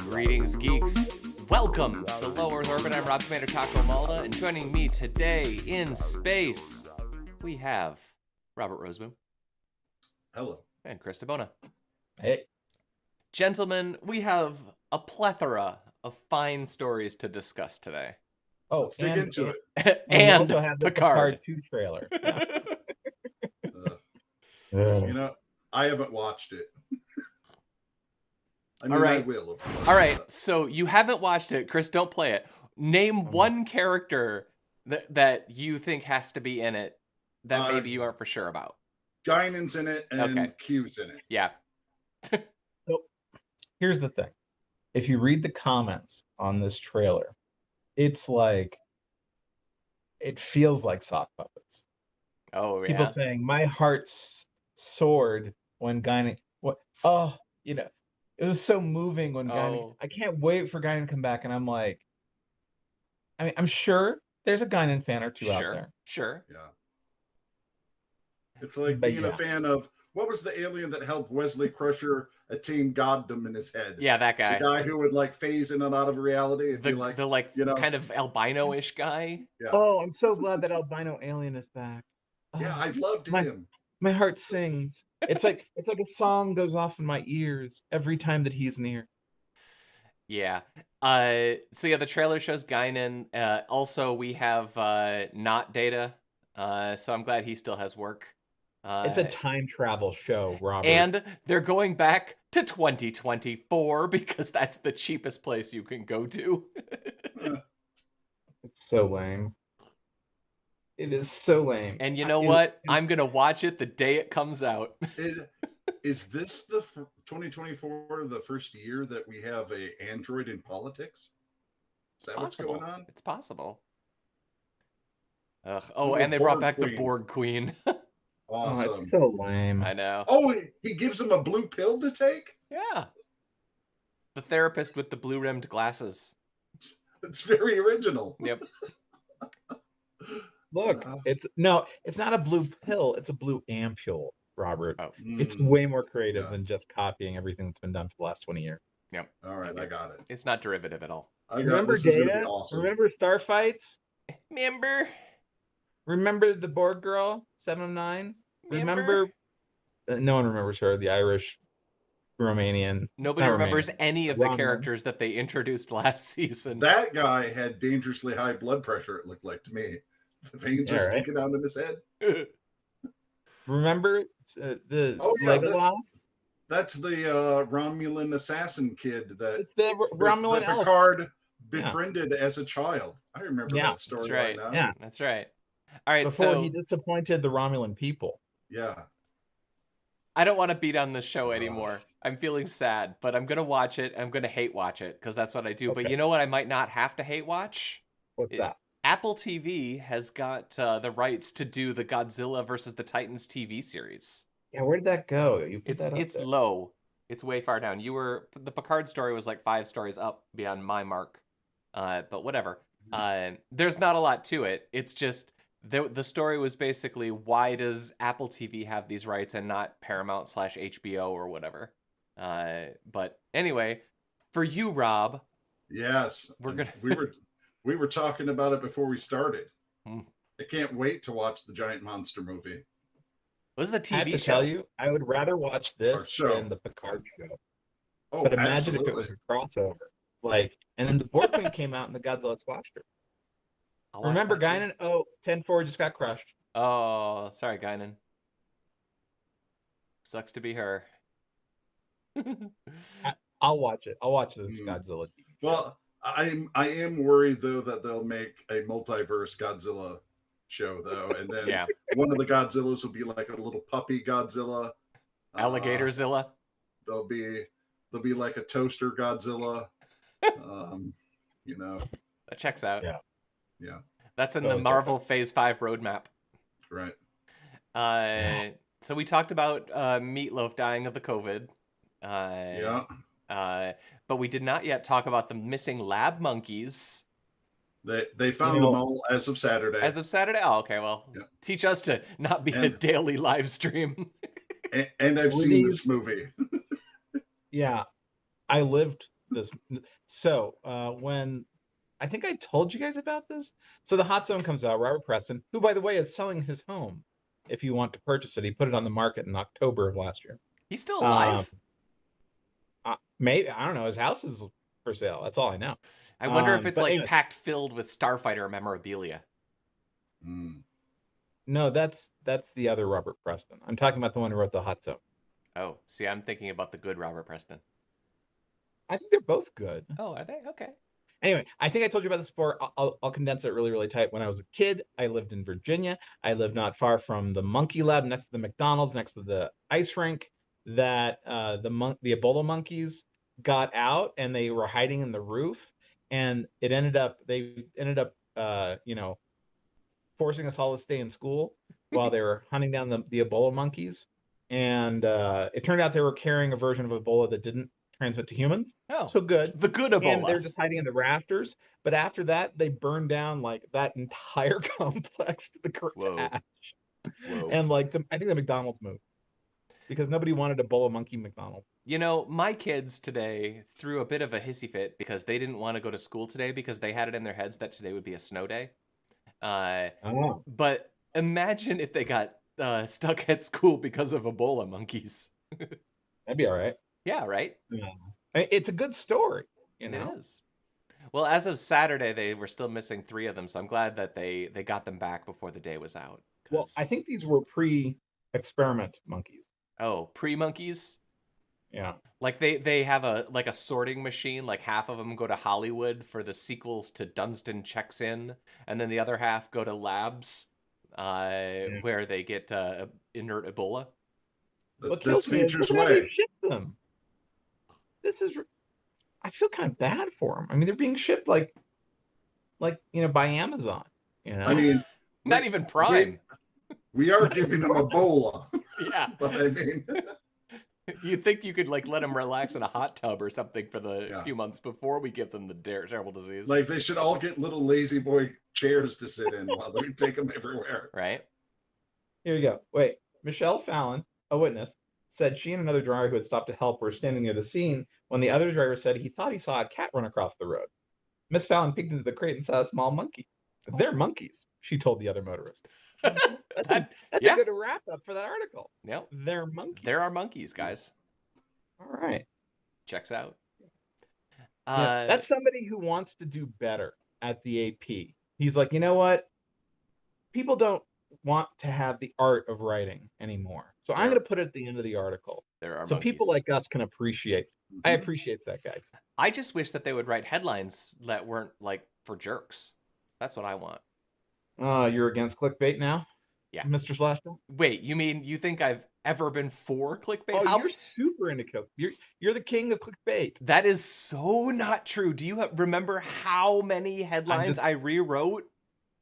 Greetings, geeks. Welcome to Low Earth Orbit. I'm Rob Commander Taco Malda, and joining me today in space, we have Robert Roseboom. Hello. And Chris DeBona. Hey. Gentlemen, we have a plethora of fine stories to discuss today. Oh, Let's dig into it. And we and also have the Picard. Picard 2 trailer. Yeah. You know, I haven't watched it. I mean, All right. I will. Of course, All right, but- so you haven't watched it. Chris, don't play it. Name one character that you think has to be in it that maybe you aren't for sure about. Guinan's in it and Okay. Q's in it. Yeah. So here's the thing. If you read the comments on this trailer, it's like, it feels like sock puppets. Oh, yeah. People saying, my heart soared when Guinan, it was so moving when Guinan, Oh. I can't wait for Guinan to come back. And I'm like, I mean, I'm sure there's a Guinan fan or two out there. Sure. Yeah. It's like But being yeah. a fan of, what was the alien that helped Wesley Crusher attain goddom in his head? Yeah, that guy. The guy who would like phase in and out of reality. And The be like, you know, kind of albino-ish guy. yeah. Oh, I'm so glad that albino alien is back. Yeah, Oh, I loved him. my heart sings. It's like a song goes off in my ears every time that he's near. Yeah. So yeah, the trailer shows Guinan. Also, we have not Data. So I'm glad he still has work. It's a time travel show, Robert. And they're going back to 2024 because that's the cheapest place you can go to. It's so lame. It is so lame. And you know what? I'm going to watch it the day it comes out. Is this the 2024, the first year that we have a android in politics? Is that what's going on? It's possible. Ugh. Oh, Ooh, and they brought Borg back the Queen. Borg Queen. Oh, Awesome. it's so lame. I know. Oh, he gives him a blue pill to take? Yeah. The therapist with the blue-rimmed glasses. It's very original. Yep. Look, it's not a blue pill. It's a blue ampule, Robert. Oh. It's Mm, way more creative yeah. than just copying everything that's been done for the last 20 years. all right, I got it. It's not derivative at all. Remember this is gonna be Data? awesome. Remember Starfights? Remember? Remember the Borg girl, 709? Remember? No one remembers her, the Irish Romanian. Nobody not remembers Romanian. any of the Romulan. characters that they introduced last season. That guy had dangerously high blood pressure, it looked like to me. The veins Yeah, were right? sticking out of his head. Remember the Oh, yeah, Legolas? That's the Romulan assassin kid that It's the Romulan that elf. Picard befriended as a child. I remember Yeah, that story that's right. now. Yeah. That's right. All right, Before so he disappointed the Romulan people. Yeah. I don't want to beat on this show anymore. I'm feeling sad, but I'm going to watch it. I'm going to hate watch it because that's what I do. But Okay. you know what I might not have to hate watch? What's that? Apple TV has got the rights to do the Godzilla versus the Titans TV series. Yeah, where did that go? You put It's that up it's there. low. It's way far down. The Picard story was like 5 stories up beyond my mark. But whatever. There's not a lot to it. It's just the story was basically, why does Apple TV have these rights and not Paramount/HBO or whatever? But anyway, for you, Rob, Yes. We're gonna- we were talking about it before we started. Hmm. I can't wait to watch the giant monster movie. this is a I have TV to show. tell you, I would rather watch Or this show. than the Picard show. Oh, But imagine if it absolutely. was a crossover. Like, and then the Borg Queen came out and the Godzilla squashed her. I'll watch Remember that too. Guinan? Oh, 10-4 just got crushed. Oh, sorry, Guinan. Sucks to be her. I'll watch it. I'll watch this Hmm. Godzilla. Well, I am worried though that they'll make a multiverse Godzilla show though, and then Yeah. one of the Godzillas will be like a little puppy Godzilla. Alligatorzilla. There'll be like a toaster Godzilla. You know, That checks out. Yeah. yeah, That's in the Totally checks Marvel Phase 5 roadmap. right. So we talked about Meatloaf dying of the COVID. Yeah. But we did not yet talk about the missing lab monkeys. They found them all as of Saturday. As of Saturday? Oh, okay, well, Yeah. teach us to not be a And- daily live stream. And I've seen Rudy's- this movie. Yeah, I lived this. So when I think I told you guys about this. So the Hot Zone comes out. Robert Preston, who by the way is selling his home, if you want to purchase it, he put it on the market in October of last year. He's still alive? Maybe, I don't know. His house is for sale. That's all I know. I wonder if it's but like anyways. packed filled with Starfighter memorabilia. No, that's the other Robert Preston. I'm talking about the one who wrote the Hot Zone. Oh, see, I'm thinking about the good Robert Preston. I think they're both good. Oh, are they? Okay. Anyway, I think I told you about this before. I'll condense it really, really tight. When I was a kid, I lived in Virginia. I lived not far from the Monkey Lab, next to the McDonald's, next to the ice rink. That the Ebola monkeys got out and they were hiding in the roof, and they ended up forcing us all to stay in school while they were hunting down the Ebola monkeys. And it turned out they were carrying a version of Ebola that didn't transmit to humans. Oh, so good. The good And Ebola. they're just hiding in the rafters. But after that, they burned down like that entire complex to the garage. Whoa. And like I think the McDonald's moved because nobody wanted Ebola monkey McDonald's. You know, my kids today threw a bit of a hissy fit because they didn't want to go to school today because they had it in their heads that today would be a snow day. But imagine if they got stuck at school because of Ebola monkeys. That'd be all right. Yeah, right? Yeah. I mean, it's a good story, you know? It is. Well, as of Saturday, they were still missing 3 of them, so I'm glad that they got them back before the day was out. Well, I think these were pre-experiment monkeys. Oh, pre-monkeys? Yeah. Like they have a sorting machine, like half of them go to Hollywood for the sequels to Dunstan Checks In, and then the other half go to labs where they get inert Ebola. That's nature's way. Ship them. This is, I feel kind of bad for them. I mean, they're being shipped like by Amazon. You know, I mean, not even Prime. We are giving them Ebola. Yeah, but I mean, you think you could like let them relax in a hot tub or something for the few months before we give them the terrible disease? Like they should all get little lazy boy chairs to sit in while they take them everywhere. Right. Here you go. Wait, Michelle Fallon, a witness, said she and another driver who had stopped to help were standing near the scene when the other driver said he thought he saw a cat run across the road. Miss Fallon peeked into the crate and saw a small monkey. They're monkeys, she told the other motorist. That's a good wrap up for that article. Yep. They're monkeys. There are monkeys, guys. All right. Checks out. That's somebody who wants to do better at the AP. He's like, you know what? People don't want to have the art of writing anymore. So I'm going to put it at the end of the article. There are so monkeys. People like us can appreciate. I appreciate that, guys. I just wish that they would write headlines that weren't like for jerks. That's what I want. You're against clickbait now? Yeah. Mr. Slashville? Wait, you mean you think I've ever been for clickbait? Oh, you're super into clickbait. You're the king of clickbait. That is so not true. Do you remember how many headlines I rewrote?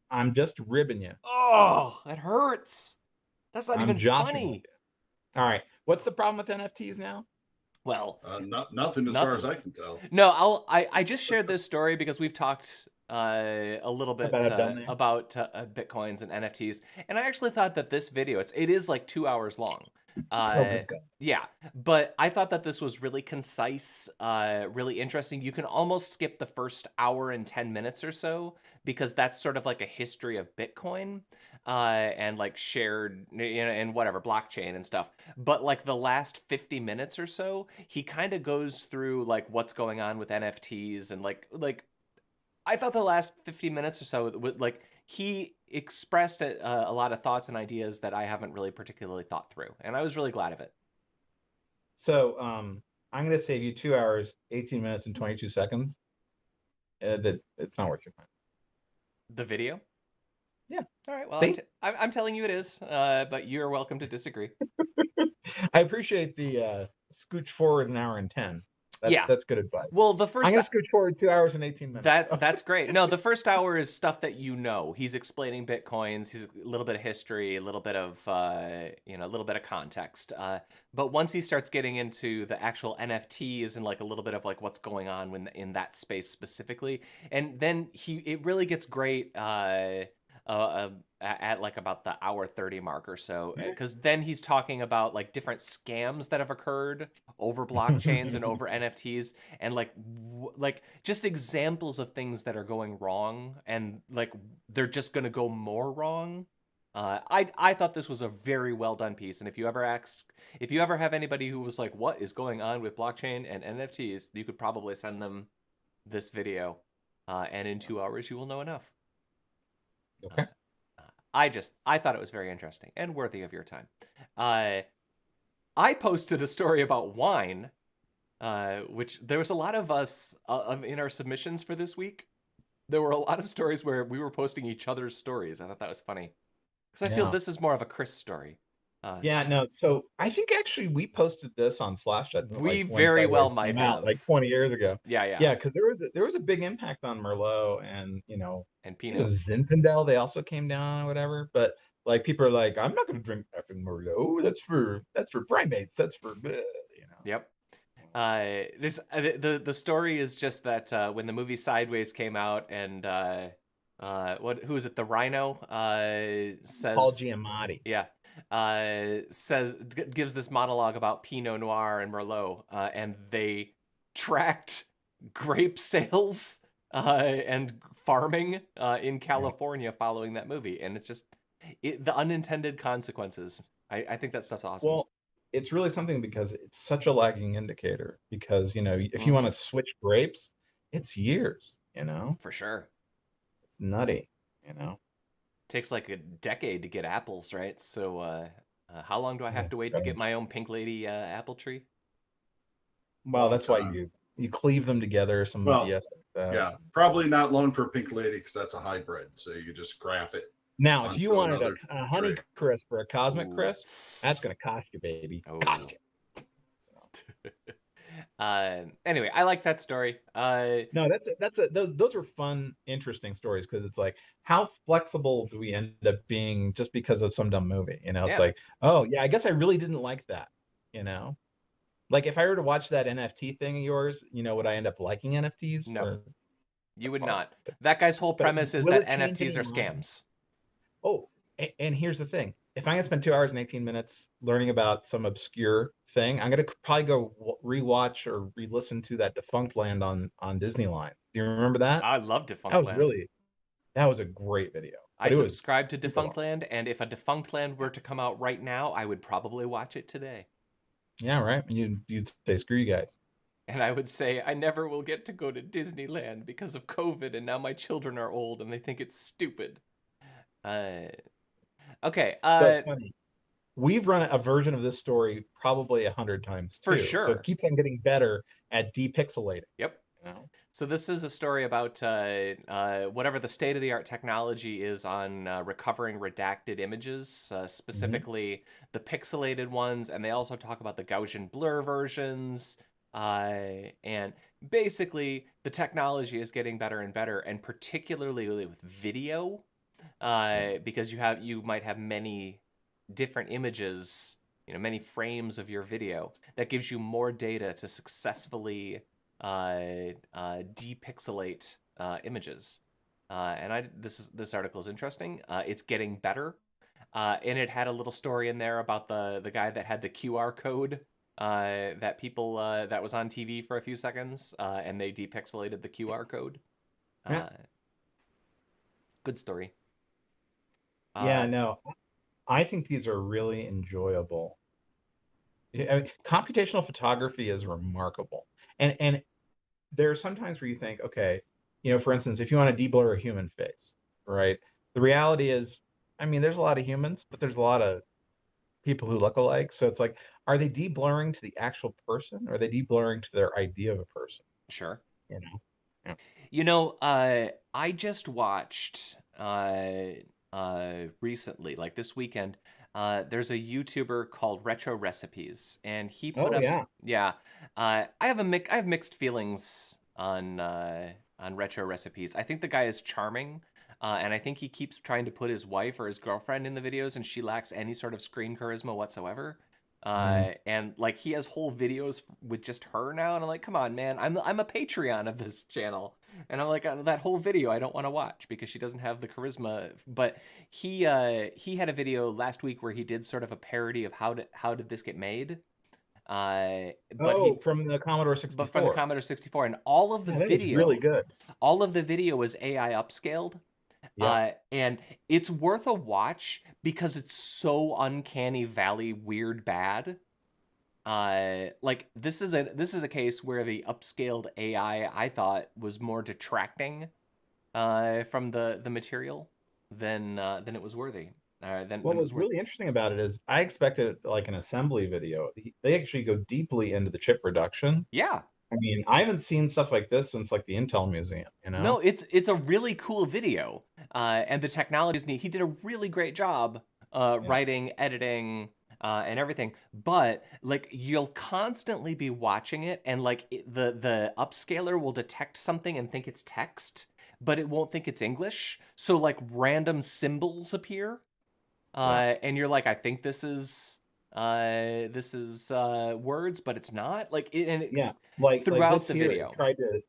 I'm just ribbing you. Oh, it hurts. That's not even funny. All right. What's the problem with NFTs now? Well, nothing as far as I can tell. No, I just shared this story because we've talked a little bit about Bitcoins and NFTs, and I actually thought that this video it is like 2 hours long. Yeah, but I thought that this was really concise, really interesting. You can almost skip the first hour and 10 minutes or so because that's sort of like a history of Bitcoin and like shared, and whatever, blockchain and stuff. But like the last 50 minutes or so, he kind of goes through like what's going on with NFTs and like I thought the last 50 minutes or so, like he expressed a lot of thoughts and ideas that I haven't really particularly thought through, and I was really glad of it. So I'm going to save you 2 hours, 18 minutes, and 22 seconds. That it's not worth your time. The video? Yeah. All right. Well, I'm telling you it is, but you're welcome to disagree. I appreciate the scooch forward an hour and 10. That's good advice. Well, the first I'm going to scooch forward 2 hours and 18 minutes. That's great. No, the first hour is stuff that you know. He's explaining Bitcoins. He's a little bit of history, a little bit of a little bit of context. But once he starts getting into the actual NFTs and like a little bit of like what's going on in that space specifically, and then it really gets great. at like about the hour 30 mark or so, because then he's talking about like different scams that have occurred over blockchains and over NFTs, and like just examples of things that are going wrong, and like they're just going to go more wrong. I thought this was a very well done piece, and if you ever have anybody who was like, what is going on with blockchain and NFTs, you could probably send them this video, and in 2 hours you will know enough. Okay. I thought it was very interesting and worthy of your time. I posted a story about wine, which there was a lot of us in our submissions for this week. There were a lot of stories where we were posting each other's stories. I thought that was funny. Because I feel this is more of a Chris story. Yeah, no. So I think actually we posted this on Slashdot. We very well might have, like 20 years ago. Yeah. Because there was a big impact on Merlot, and and Pinot. Zinfandel. They also came down or whatever. But like people are like, I'm not going to drink effing Merlot. That's for primates. That's for Yep. The story is just that when the movie Sideways came out, and who is it? The Rhino says Paul Giamatti. Yeah. Gives this monologue about Pinot Noir and Merlot, and they tracked grape sales and farming in California following that movie, and it's just the unintended consequences. I think that stuff's awesome. Well, it's really something because it's such a lagging indicator. Because if you want to switch grapes, it's years. For sure. It's nutty. Takes like a decade to get apples, right? So how long do I have to wait to get my own Pink Lady apple tree? Well, that's why you cleave them together. BS like that. Yeah, probably not long for Pink Lady because that's a hybrid. So you just graph it. Now, if you wanted a honey crisp or a cosmic crisp, that's going to cost you, baby. Oh. Cost you. Anyway, I like that story. No, those are fun, interesting stories, because it's like, how flexible do we end up being just because of some dumb movie? It's like, oh yeah, I guess I really didn't like that. Like if I were to watch that NFT thing of yours, would I end up liking NFTs? No, you would not. That guy's whole premise is that NFTs are scams. Oh, and here's the thing. If I'm going to spend 2 hours and 18 minutes learning about some obscure thing, I'm going to probably go rewatch or re-listen to that Defunct Land on Disneyland. Do you remember that? I love Defunct Land. That was a great video. I subscribe to Defunct Land, and if a Defunct Land were to come out right now, I would probably watch it today. Yeah, right. You'd say, screw you guys. And I would say, I never will get to go to Disneyland because of COVID, and now my children are old, and they think it's stupid. Okay. So it's funny. We've run a version of this story probably 100 times too. For sure. So it keeps on getting better at de-pixelating. Yep. So this is a story about whatever the state-of-the-art technology is on recovering redacted images, specifically the pixelated ones, and they also talk about the Gaussian blur versions. And basically, the technology is getting better and better, and particularly with video. Because you might have many different images, many frames of your video, that gives you more data to successfully de-pixelate images. And this article is interesting. It's getting better, and it had a little story in there about the guy that had the QR code that people that was on TV for a few seconds, and they de-pixelated the QR code. Good story. Yeah, no, I think these are really enjoyable. Computational photography is remarkable, and there are some times where you think, okay, for instance, if you want to de-blur a human face, right? The reality is, there's a lot of humans, but there's a lot of people who look alike. So it's like, are they de-blurring to the actual person, or are they de-blurring to their idea of a person? Sure. Yeah. I just watched recently, like this weekend, there's a YouTuber called Retro Recipes, and he put up I have mixed feelings on Retro Recipes. I think the guy is charming, and I think he keeps trying to put his wife or his girlfriend in the videos, and she lacks any sort of screen charisma whatsoever. And he has whole videos with just her now, and I'm like, come on, man, I'm a Patreon of this channel. And I'm like, that whole video I don't want to watch because she doesn't have the charisma. But he had a video last week where he did sort of a parody of how did this get made. From the Commodore 64. But from the Commodore 64, and all of the that video, is really good. all of the video was AI upscaled. Yeah. And it's worth a watch because it's so uncanny valley weird bad. Like this is a case where the upscaled AI I thought was more detracting from the material than it was worthy. What was really interesting about it is I expected like an assembly video. They actually go deeply into the chip reduction. Yeah. I mean, I haven't seen stuff like this since like the Intel Museum, you know? No, it's a really cool video. And the technology is neat. He did a really great job writing, editing, and everything. But like you'll constantly be watching it, and like the upscaler will detect something and think it's text, but it won't think it's English. So like random symbols appear. And you're like, I think this is words, but it's not. Like it's throughout the video.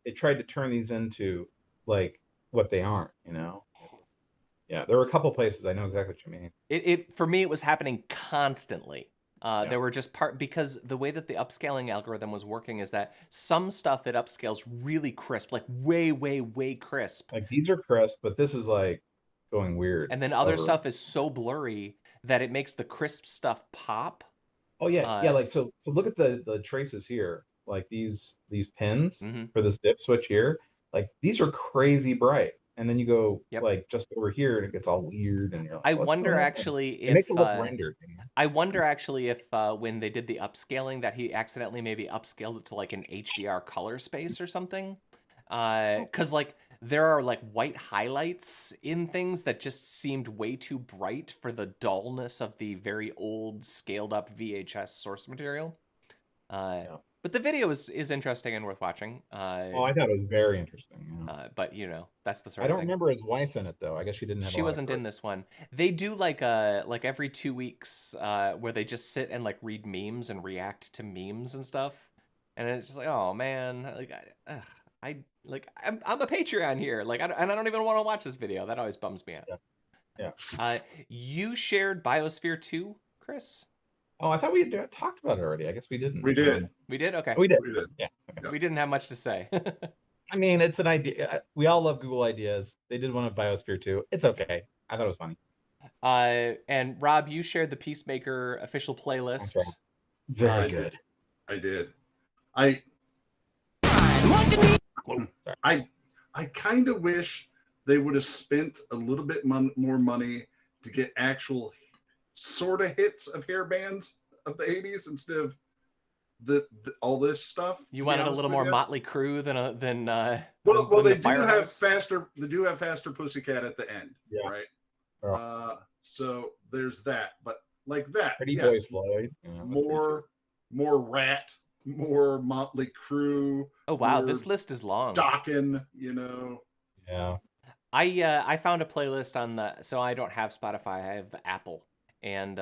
It tried to turn these into like what they aren't, you know. Yeah, there were a couple places I know exactly what you mean. It for me it was happening constantly. There were just because the way that the upscaling algorithm was working is that some stuff it upscales really crisp, like way crisp. Like these are crisp, but this is like going weird. And then other stuff is so blurry that it makes the crisp stuff pop. Oh yeah, yeah. Like so look at the traces here. Like these pins for this dip switch here. Like these are crazy bright. And then you go like just over here and it gets all weird and you're like, I wonder actually if it makes it look rendered. I wonder actually if when they did the upscaling that he accidentally maybe upscaled it to like an HDR color space or something. Because like there are like white highlights in things that just seemed way too bright for the dullness of the very old scaled up VHS source material. But the video is interesting and worth watching. I thought it was very interesting. Yeah. But you know, that's the sort I of don't thing. remember his wife in it though. I guess she didn't have. She wasn't in this one. They do like every 2 weeks where they just sit and like read memes and react to memes and stuff. And it's just like, oh man, like I'm a Patreon here, like, and I don't even want to watch this video. That always bums me out. Yeah. You shared Biosphere 2, Chris? Oh, I thought we had talked about it already. I guess we didn't. We did. We did? Okay. We did. Yeah. Okay. We didn't have much to say. I mean, it's an idea. We all love Google ideas. They did one of Biosphere 2. It's okay. I thought it was funny. And Rob, you shared the Peacemaker official playlist. Okay. Very good. I did. I kind of wish they would have spent a little bit more money to get actual sort of hits of hair bands of the 80s instead of the all this stuff. You wanted a little more Motley Crue than well they do have faster Pussycat at the end, right? Oh. So there's that, but like that, Pretty Boys Floyd. More Rat, more Motley Crue. Oh wow, this list is long. Dockin, you know. Yeah. I found a playlist on so I don't have Spotify, I have the Apple, and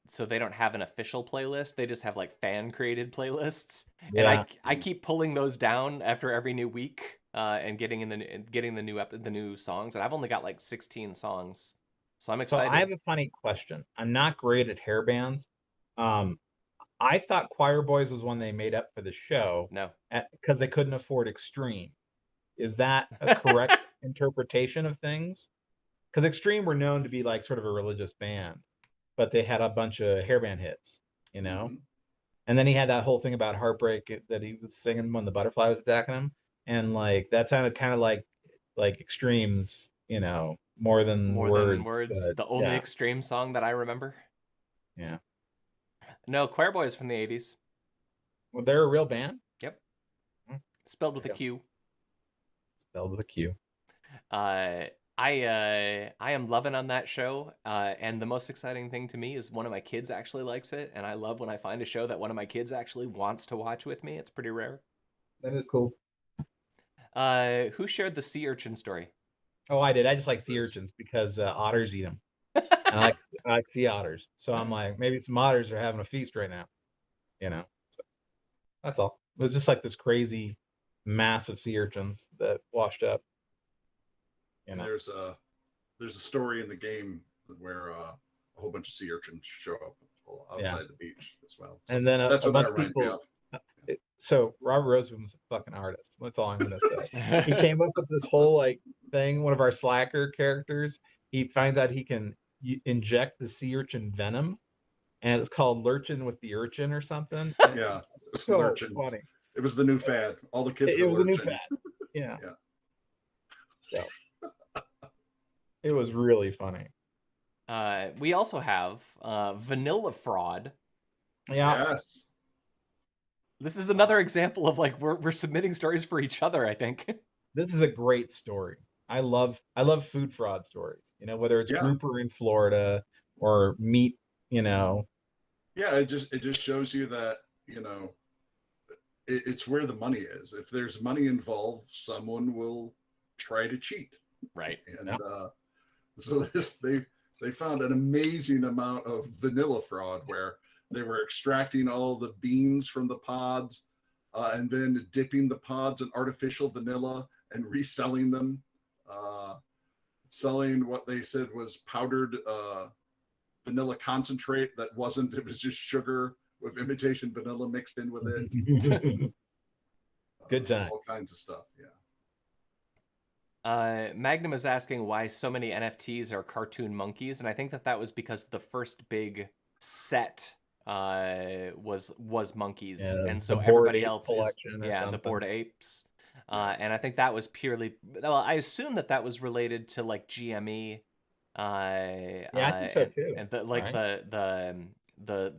so they don't have an official playlist. They just have like fan created playlists, and I keep pulling those down after every new week, and getting the new songs, and I've only got like 16 songs, so I'm excited. So I have a funny question. I'm not great at hair bands. I thought Choir Boys was one they made up for the show. No, because they couldn't afford Extreme. Is that a correct interpretation of things? Because Extreme were known to be like sort of a religious band, but they had a bunch of hairband hits, you know. Mm-hmm. And then he had that whole thing about heartbreak that he was singing when the butterfly was attacking him, and like that sounded kind of like Extreme's, you know, more than words. But, the only Extreme song that I remember. Yeah. No, Choir Boys from the 80s. Well, they're a real band? Yep. Spelled with a Q. Spelled with a Q. I am loving on that show, and the most exciting thing to me is one of my kids actually likes it, and I love when I find a show that one of my kids actually wants to watch with me. It's pretty rare. That is cool. Who shared the sea urchin story? Oh, I did. I just like sea urchins because otters eat them. And I like sea otters. So I'm like, maybe some otters are having a feast right now. You know? So that's all. It was just like this crazy massive sea urchins that washed up. You know, There's a story in the game where a whole bunch of sea urchins show up outside the beach as well. So and then that's a what that bunch of reminds me people. of. So Robert Rosewood was a fucking artist. That's all I'm gonna say. He came up with this whole like thing. One of our slacker characters, he finds out he can inject the sea urchin venom, and it's called Lurchin with the Urchin or something. And Yeah, it's so lurchin. funny. It was the new fad. All the kids It were was a new lurching. fad. Yeah. Yeah. So it was really funny. We also have vanilla fraud. Yeah. Yes. This is another example of like we're submitting stories for each other, I think. This is a great story. I love food fraud stories. You know, whether it's grouper in Florida or meat, you know. Yeah, it just shows you that, you know, it's where the money is. If there's money involved, someone will try to cheat. Right. And so they found an amazing amount of vanilla fraud where they were extracting all the beans from the pods and then dipping the pods in artificial vanilla and reselling them, selling what they said was powdered vanilla concentrate that wasn't, it was just sugar with imitation vanilla mixed in with it. Good time. All kinds of stuff, Magnum is asking why so many NFTs are cartoon monkeys, and I think that was because the first big set was monkeys, and so everybody else is the Bored Apes, and I think that was purely. Well, I assume that was related to like GME. I think so too. And the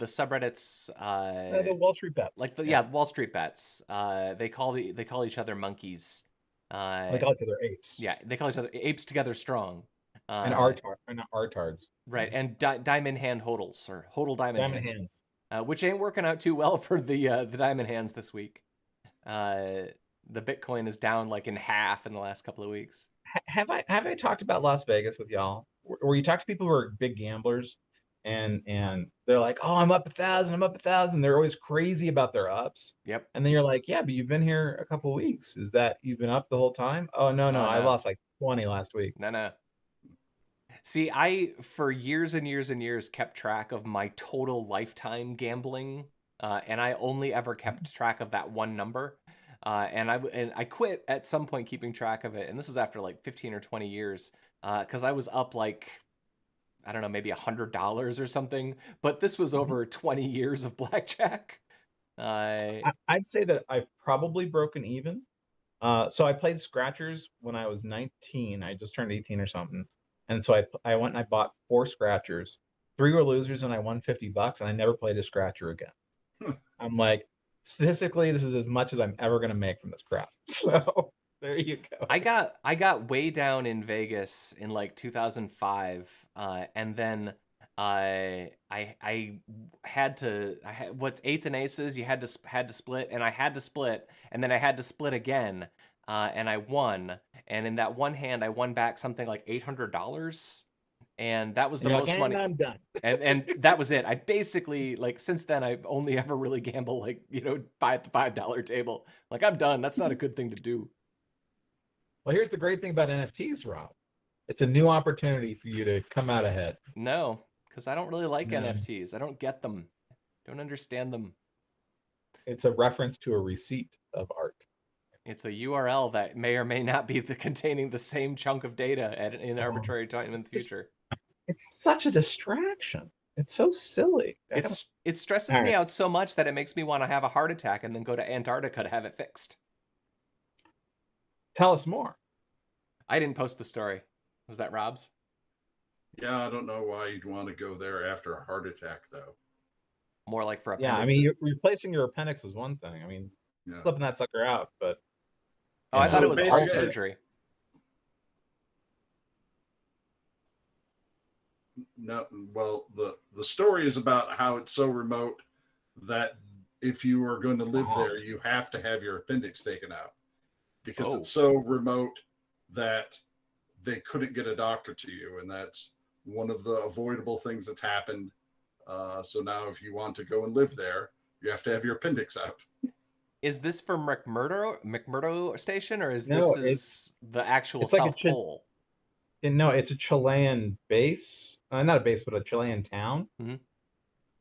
subreddits, the Wall Street bets, like Wall Street bets. They call each other monkeys. They call each other apes. Yeah, they call each other apes together strong. And artards. Right, and diamond hand hodls or hodl diamond hands. Which ain't working out too well for the diamond hands this week. The Bitcoin is down like in half in the last couple of weeks. Have I talked about Las Vegas with y'all? Where you talk to people who are big gamblers, and they're like, "Oh, I'm up 1,000. I'm up 1,000." They're always crazy about their ups. Yep. And then you're like, "Yeah, but you've been here a couple of weeks. Is that you've been up the whole time?" Oh no, I lost like 20 last week. No. See, I for years and years and years kept track of my total lifetime gambling, and I only ever kept track of that one number. And I quit at some point keeping track of it, and this is after like 15 or 20 years, because I was up like, I don't know, maybe $100 or something. But this was over 20 years of blackjack. I'd say that I've probably broken even. So I played scratchers when I was 19. I just turned 18 or something, and so I went and I bought 4 scratchers. 3 were losers, and I won $50, and I never played a scratcher again. I'm like, statistically, this is as much as I'm ever going to make from this crap. So there you go. I got way down in Vegas in like 2005, and then I had what's eights and aces. You had to split, and I had to split, and then I had to split again, and I won. And in that one hand, I won back something like $800. And that was the most money. I'm done. and that was it. I basically, like, since then, I've only ever really gambled, like, you know, at the $5 table. Like, I'm done. That's not a good thing to do. Well, here's the great thing about NFTs, Rob. It's a new opportunity for you to come out ahead. No, because I don't really like NFTs. I don't get them. Don't understand them. It's a reference to a receipt of art. It's a URL that may or may not be containing the same chunk of data at an arbitrary time in the future. It's such a distraction. It's so silly. It stresses me out so much that it makes me want to have a heart attack and then go to Antarctica to have it fixed. Tell us more. I didn't post the story. Was that Rob's? Yeah, I don't know why you'd want to go there after a heart attack, though. More like for appendix. Yeah, I mean, replacing your appendix is one thing. I mean, flipping that sucker out, but... Oh, I thought it was heart surgery. No, well, the story is about how it's so remote that if you are going to live there, you have to have your appendix taken out because it's so remote that they couldn't get a doctor to you, and that's one of the avoidable things that's happened. So now if you want to go and live there, you have to have your appendix out. Is this from McMurdo Station, or is No, is the actual it's like South Pole? no, it's a Chilean base, not a base, but a Chilean town Mhm.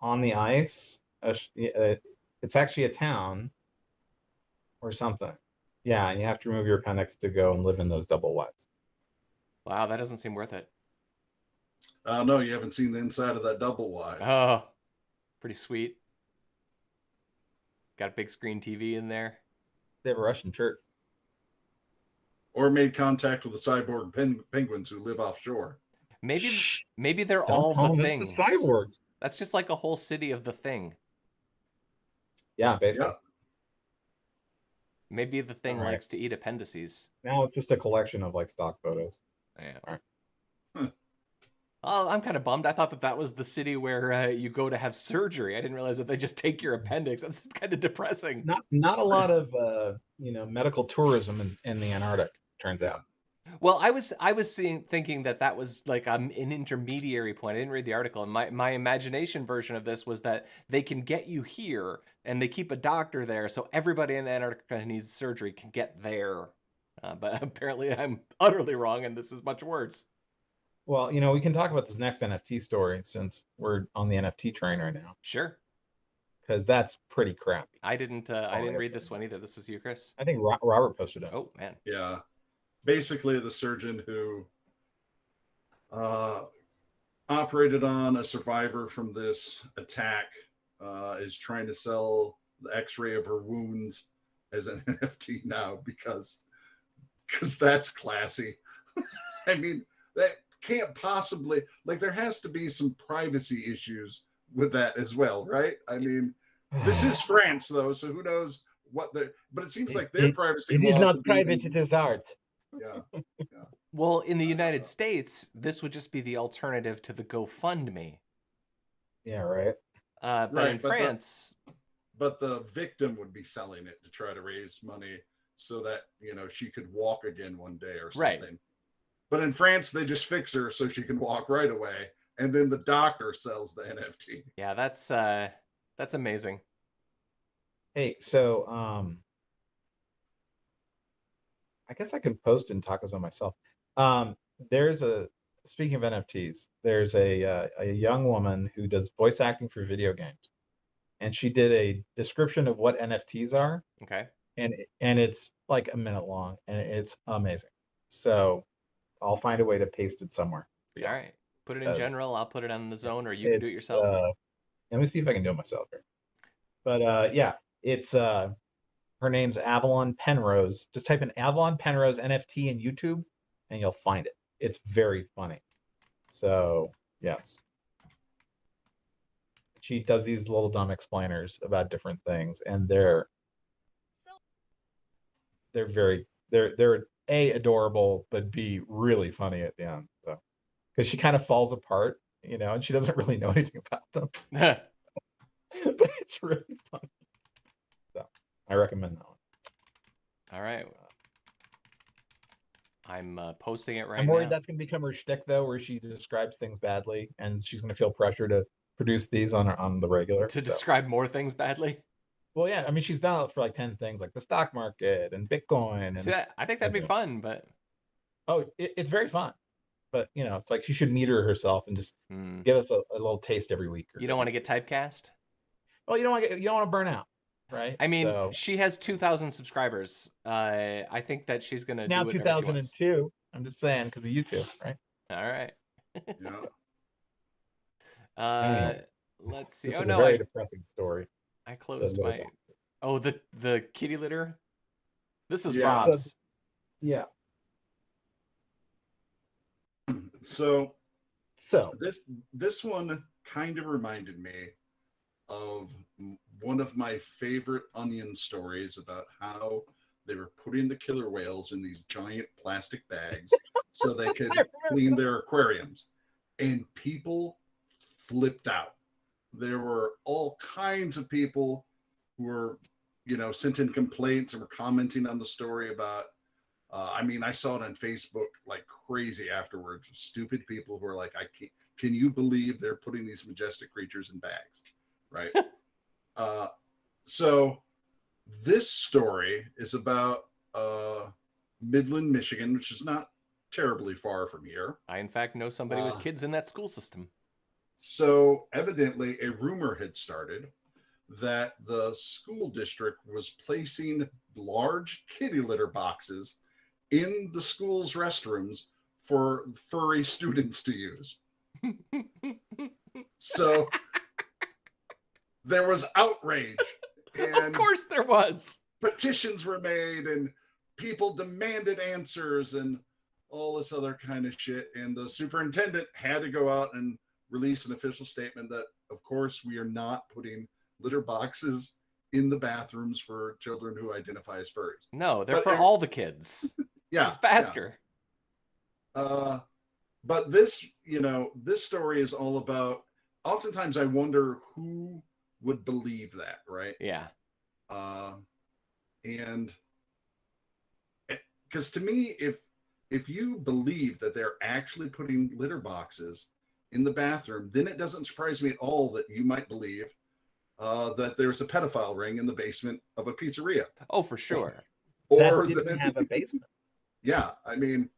on the ice. It's actually a town or something. Yeah, and you have to remove your appendix to go and live in those double wides. Wow, that doesn't seem worth it. No, you haven't seen the inside of that double wide. Oh, pretty sweet. Got a big screen TV in there. They have a Russian church. Or made contact with the cyborg penguins who live offshore. Maybe they're Don't all call the them things. the cyborgs. That's just like a whole city of the thing. Yeah, basically. Yeah. Maybe the thing All right. likes to eat appendices. Now it's just a collection of like stock photos. Yeah. All right. Oh, I'm kind of bummed. I thought that was the city where you go to have surgery. I didn't realize that they just take your appendix. That's kind of depressing. Not a lot of medical tourism in the Antarctic, turns out. Well, I was thinking that was like an intermediary point. I didn't read the article, and my imagination version of this was that they can get you here, and they keep a doctor there, so everybody in Antarctica who needs surgery can get there. But apparently, I'm utterly wrong, and this is much worse. Well, we can talk about this next NFT story since we're on the NFT train right now. Sure. Because that's pretty crappy. I didn't read this one either. This was you, Chris. I think Robert posted it. Oh man. Yeah. Basically, the surgeon who operated on a survivor from this attack is trying to sell the X-ray of her wounds as an NFT now because that's classy. I mean, that can't possibly, like, there has to be some privacy issues with that as well, right? I mean, this is France though, so who knows what they're, but it seems like their privacy. It is not private, it is art. Yeah. Well, in the United States, this would just be the alternative to the GoFundMe. Yeah, right. But in France, but the victim would be selling it to try to raise money so that she could walk again one day or something. Right. But in France, they just fix her so she can walk right away, and then the doctor sells the NFT. Yeah, that's amazing. Hey, so I guess I can post in Tacos on myself. Speaking of NFTs, there's a young woman who does voice acting for video games, and she did a description of what NFTs are. Okay. And it's like a minute long, and it's amazing. So I'll find a way to paste it somewhere. All right. Put it in general. I'll put it on the zone, or you can do it yourself. Let me see if I can do it myself here. But yeah, it's her name's Avalon Penrose. Just type in Avalon Penrose NFT in YouTube, and you'll find it. It's very funny. So yes, she does these little dumb explainers about different things, and they're A, adorable, but B, really funny at the end. So, because she kind of falls apart, and she doesn't really know anything about them. But it's really funny. So I recommend that one. All right. I'm posting it right now. I'm worried that's going to become her shtick, though, where she describes things badly, and she's going to feel pressure to produce these on the regular. To describe more things badly? Well, yeah. I mean, she's done it for like 10 things, like the stock market and Bitcoin. And, see, I think that'd be fun, but... Oh, it's very fun. But, it's like she should meter herself and just give us a little taste every week. You don't want to get typecast? Well, you don't want to burn out, right? I mean, she has 2,000 subscribers. I think that she's going to do it now 2002. I'm just saying, because of YouTube, right? All right. Yeah. Let's see. This is a very depressing story. I closed my... Oh, the kitty litter? This is Rob's. Yeah. So this one kind of reminded me of one of my favorite Onion stories about how they were putting the killer whales in these giant plastic bags so they could clean their aquariums, and people flipped out. There were all kinds of people who were, sent in complaints and were commenting on the story about, I saw it on Facebook like crazy afterwards. Stupid people who are like, can you believe they're putting these majestic creatures in bags? Right. So This story is about Midland, Michigan, which is not terribly far from here. I, in fact, know somebody with kids in that school system. So evidently a rumor had started that the school district was placing large kitty litter boxes in the school's restrooms for furry students to use. So there was outrage. And of course there was. petitions were made and people demanded answers and all this other kind of shit. And the superintendent had to go out and release an official statement that, of course, we are not putting litter boxes in the bathrooms for children who identify as furries. No, they're for all the kids. Yeah, it's faster. Yeah. But this, this story is all about, oftentimes I wonder who would believe that, right? Yeah. And because to me, if you believe that they're actually putting litter boxes in the bathroom, then it doesn't surprise me at all that you might believe that there's a pedophile ring in the basement of a pizzeria. Oh, for sure. Or that didn't have a basement. Yeah, I mean,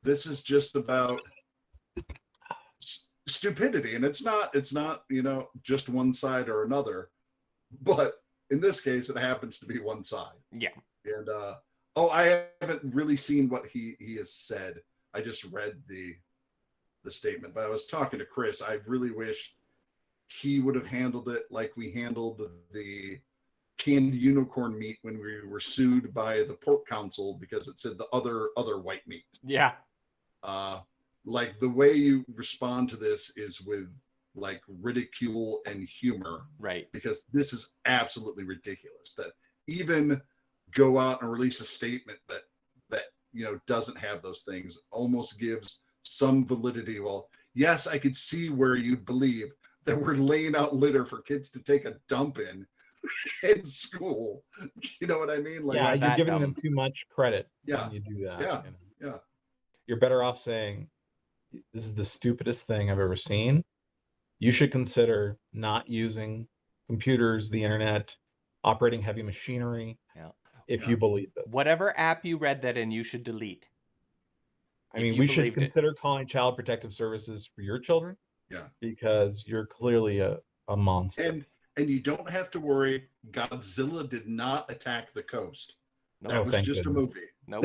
this is just about stupidity, and it's not just one side or another, but in this case, it happens to be one side. Yeah. And I haven't really seen what he has said. I just read the statement, but I was talking to Chris. I really wish he would have handled it like we handled the canned unicorn meat when we were sued by the pork council because it said the other white meat. Yeah. Like the way you respond to this is with like ridicule and humor, right? Because this is absolutely ridiculous that even go out and release a statement that doesn't have those things, almost gives some validity. Well, yes, I could see where you believe that we're laying out litter for kids to take a dump in school. You know what I mean? Like, yeah, you're giving them too much credit when you do that. Yeah, yeah. You're better off saying, this is the stupidest thing I've ever seen. You should consider not using computers, the internet, operating heavy machinery, if you believe this. Whatever app you read that in, you should delete. I mean, we should consider calling Child Protective Services for your children. Yeah. Because you're clearly a monster. And you don't have to worry. Godzilla did not attack the coast. No, that was just a movie. Nope.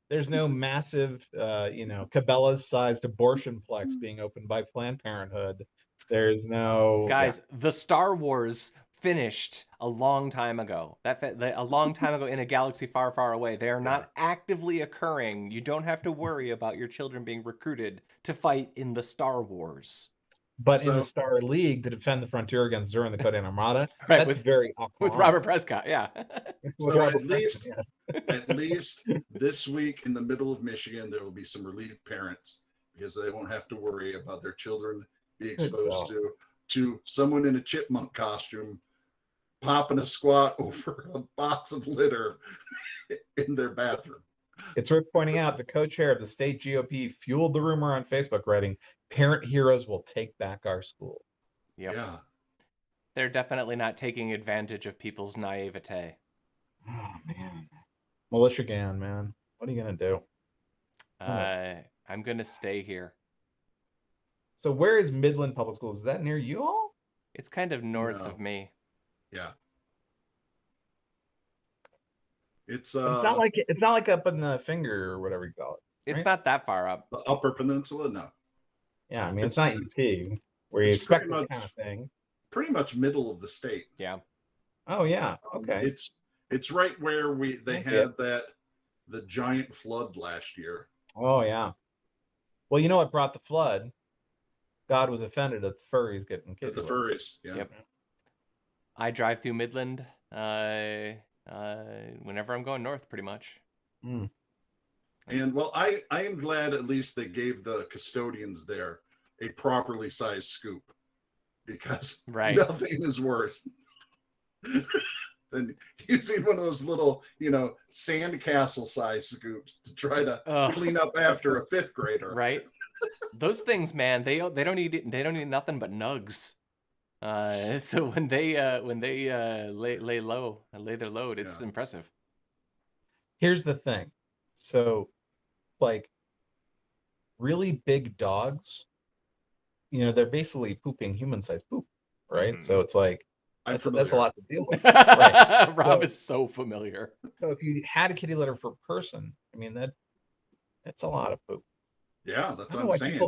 There's no massive, Cabela's-sized abortion plex being opened by Planned Parenthood. There's no... Guys, the Star Wars finished a long time ago. A long time ago in a galaxy far, far away. They are not actively occurring. You don't have to worry about your children being recruited to fight in the Star Wars. But in the Star League to defend the frontier against Zerg and the Codan Armada, right, that's very awkward. With Robert Prescott, yeah. So at least this week in the middle of Michigan, there will be some relieved parents because they won't have to worry about their children being exposed to someone in a chipmunk costume popping a squat over a box of litter in their bathroom. It's worth pointing out the co-chair of the state GOP fueled the rumor on Facebook, writing, "Parent heroes will take back our school." Yep. Yeah. They're definitely not taking advantage of people's naivete. Oh, man. Militia Gan, man. What are you going to do? I'm going to stay here. So where is Midland Public Schools? Is that near you all? It's kind of north of me. Yeah. It's not like up in the finger or whatever you call it. It's right? not that far up. The Upper Peninsula, no. Yeah, I mean it's not UT where you expect that kind of thing. Pretty much middle of the state. Yeah. Oh yeah. Okay. It's right where they had the giant flood last year. Oh yeah. Well, you know what brought the flood? God was offended at the furries getting killed. The furries, yeah. Yep. I drive through Midland whenever I'm going north, pretty much. Mm. And well, I am glad at least they gave the custodians there a properly sized scoop, because nothing is worse than using one of those little, sandcastle size scoops to try to clean up after a fifth grader. Right. Those things, man, they don't need nothing but nugs. So when they lay low, lay their load, it's impressive. Here's the thing. So, like, really big dogs, they're basically pooping human-sized poop, right? Mhm. So it's like that's a lot to deal with. Rob is so familiar. So if you had a kitty litter per person, I mean that's a lot of poop. Yeah, that's I what don't I'm know why saying.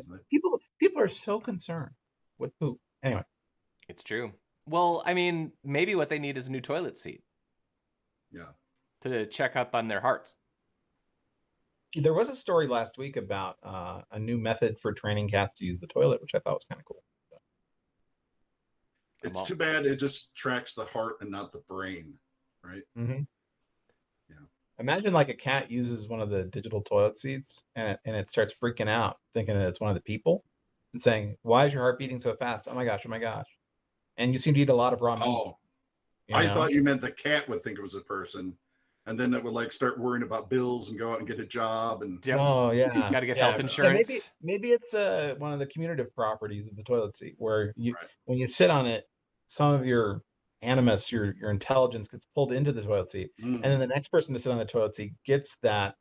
people are so concerned with poop. Anyway, It's true. Well, I mean, maybe what they need is a new toilet seat. Yeah. To check up on their hearts. there was a story last week about a new method for training cats to use the toilet, which I thought was kind of cool. It's too bad it just tracks the heart and not the brain, right? Mm-hmm. Yeah. Imagine like a cat uses one of the digital toilet seats and it starts freaking out, thinking that it's one of the people, and saying, "Why is your heart beating so fast? Oh my gosh! Oh my gosh!" And you seem to eat a lot of raw meat. Oh, I thought you meant the cat would think it was a person, and then it would like start worrying about bills and go out and get a job and. Yep. Oh yeah, got to get health insurance. Yeah, maybe it's one of the commutative properties of the toilet seat, where Right. when you sit on it, some of your animus, your intelligence gets pulled into the toilet seat, and then the next person to sit on the toilet seat gets that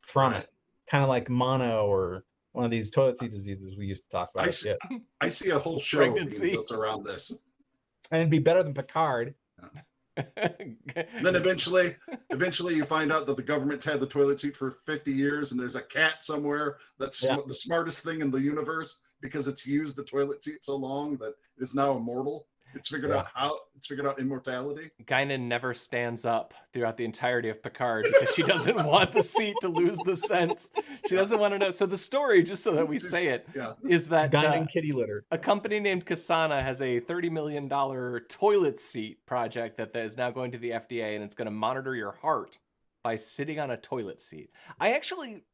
from it, kind of like mono or one of these toilet seat diseases we used to talk about. I see a whole show being built around this, and it'd be better than Picard. Then eventually you find out that the government's had the toilet seat for 50 years and there's a cat somewhere that's the smartest thing in the universe because it's used the toilet seat so long that it's now immortal. It's figured out immortality. Guinan never stands up throughout the entirety of Picard because she doesn't want the seat to lose the sense. She doesn't want to know. So the story, just so that we say it, is that Guinan kitty litter. A company named Kasana has a $30 million toilet seat project that is now going to the FDA, and it's going to monitor your heart by sitting on a toilet seat. I actually...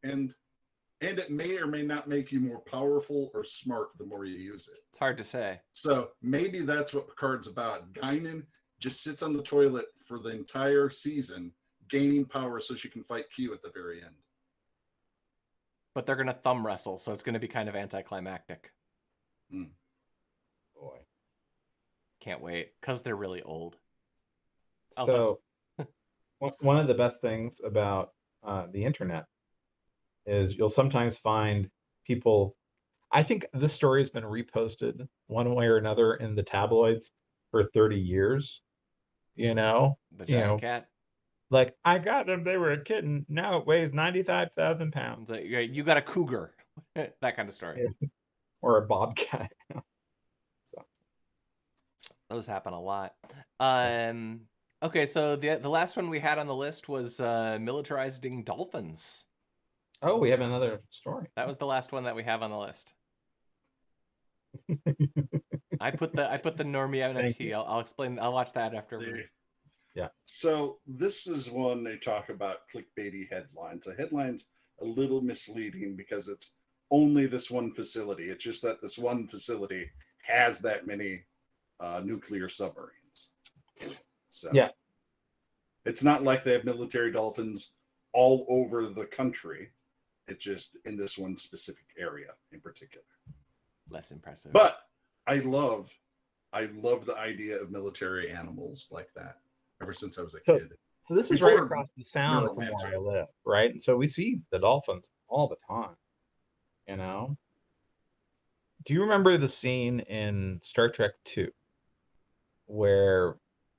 And it may or may not make you more powerful or smart the more you use it. It's hard to say. So maybe that's what Picard's about. Guinan just sits on the toilet for the entire season, gaining power so she can fight Q at the very end. But they're going to thumb wrestle, so it's going to be kind of anticlimactic. Boy. Can't wait, because they're really old. So one of the best things about the internet is you'll sometimes find people. I think this story has been reposted one way or another in the tabloids for 30 years. The giant cat. Like, I got them, they were a kitten. Now it weighs 95,000 pounds. Like, you got a cougar. That kind of story. Or a bobcat. So those happen a lot. Okay, so the last one we had on the list was militarizing dolphins. Oh, we have another story. That was the last one that we have on the list. I put the normie NFT. I'll explain. I'll watch that after. Yeah. So this is one they talk about clickbaity headlines. The headline's a little misleading because it's only this one facility. It's just that this one facility has that many nuclear submarines in it. So it's not like they have military dolphins all over the country. It's just in this one specific area in particular. Less impressive. But I love the idea of military animals like that ever since I was a kid. So this is right across the sound from where I live, right? And so we see the dolphins all the time, Do you remember the scene in Star Trek II where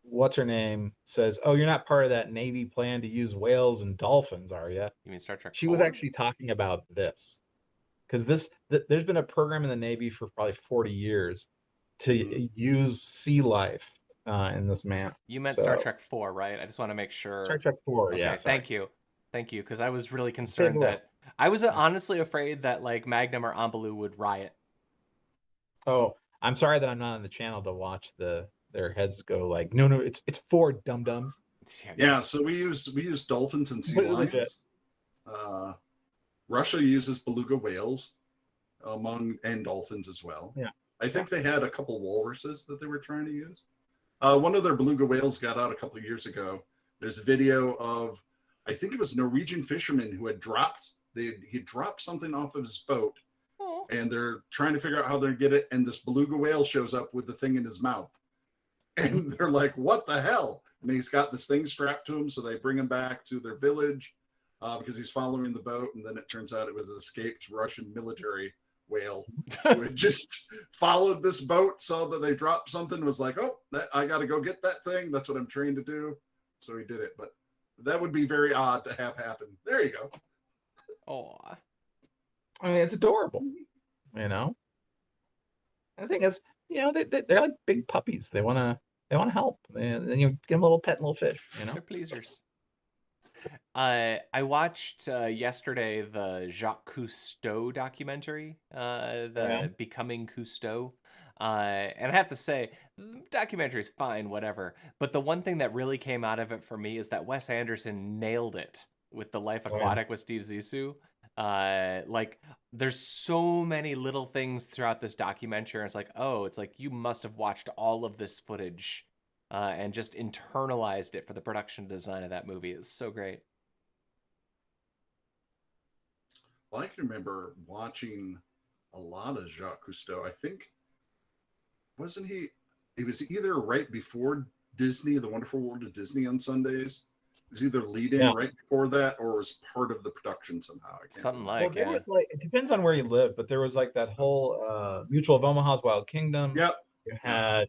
what's her name says, "Oh, you're not part of that Navy plan to use whales and dolphins, are you?" You mean Star Trek? She was actually talking about this because there's been a program in the Navy for probably 40 years to use sea life in this manner. You meant Star Trek 4, right? I just want to make sure. Star Trek 4, okay, yeah. Thank you, because I was really concerned that I was honestly afraid that like Magnum or Ambalu would riot. Oh, I'm sorry that I'm not on the channel to watch their heads go like, no, it's 4, dum dum. Yeah, so we use dolphins and sea lions. Russia uses beluga whales and dolphins as well. Yeah, I think they had a couple walruses that they were trying to use. One of their beluga whales got out a couple of years ago. There's a video of, I think it was Norwegian fisherman who had dropped something off of his boat, Oh. and they're trying to figure out how they're gonna get it. And this beluga whale shows up with the thing in his mouth, and they're like, "What the hell?" And he's got this thing strapped to him, so they bring him back to their village because he's following the boat. And then it turns out it was an escaped Russian military whale who had just followed this boat, saw that they dropped something, was like, "Oh, I got to go get that thing. That's what I'm trained to do." So he did it. But that would be very odd to have happen. There you go. Oh. I mean, it's adorable, you know. And the thing is, you know, they're like big puppies. They wanna help, and then you give them a little pet and little fish, you know. They're pleasers. I watched yesterday the Jacques Cousteau documentary, the Becoming Cousteau. And I have to say, the documentary is fine, whatever. But the one thing that really came out of it for me is that Wes Anderson nailed it with The Life Aquatic with Steve Zissou. Like, there's so many little things throughout this documentary. It's like, oh, it's like you must have watched all of this footage and just internalized it for the production design of that movie. It's so great. Well, I can remember watching a lot of Jacques Cousteau. I think, wasn't he? It was either right before Disney, The Wonderful World of Disney on Sundays. It was either leading right before that or was part of the production somehow. Something Well, like, there was like, it depends on where you live, but there was like that whole Mutual of Omaha's Wild Kingdom. Yep. You had,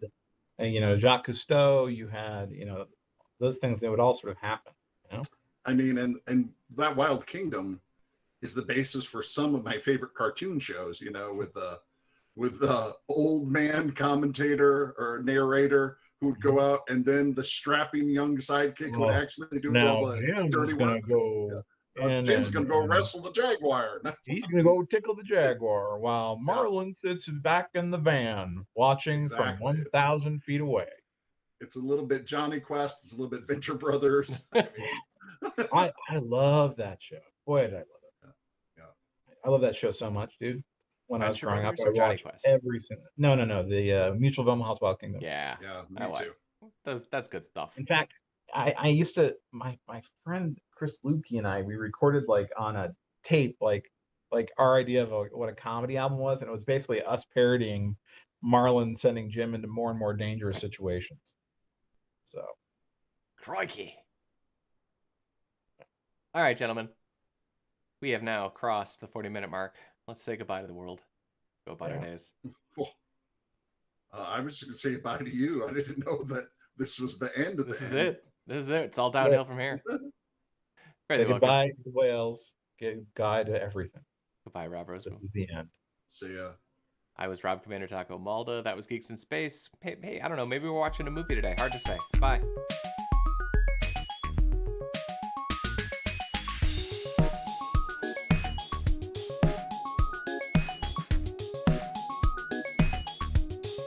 you know, Jacques Cousteau. You had, you know, those things. They would all sort of happen. You know. I mean, and that Wild Kingdom is the basis for some of my favorite cartoon shows. You know, with the old man commentator or narrator who would go out, and then the strapping young sidekick would actually do all the dirty work. Jim's gonna go wrestle the jaguar. He's gonna go tickle the jaguar while Marlin sits back in the van watching from 1,000 feet away. It's a little bit Johnny Quest. It's a little bit Venture Brothers. I love that show. Boy, did I love it. Yeah. I love that show so much, dude. When I was growing up, I Johnny watched Quest? every single. No, the Mutual of Omaha's Wild Kingdom. Yeah, me too. That's good stuff. In fact, I used to, my friend Chris Lukey and I, we recorded like on a tape, like our idea of what a comedy album was, and it was basically us parodying Marlin sending Jim into more and more dangerous situations. So, crikey! All right, gentlemen, we have now crossed the 40-minute mark. Let's say goodbye to the world. Go about our days. I was just gonna say goodbye to you. I didn't know that this was the end of this. This is it. It's all downhill from here. Say goodbye to the whales. Goodbye to everything. Goodbye, Rob Roseman. This is the end. See ya. I was Rob Commander Taco Malda. That was Geeks in Space. Hey, I don't know. Maybe we're watching a movie today. Hard to say. Bye.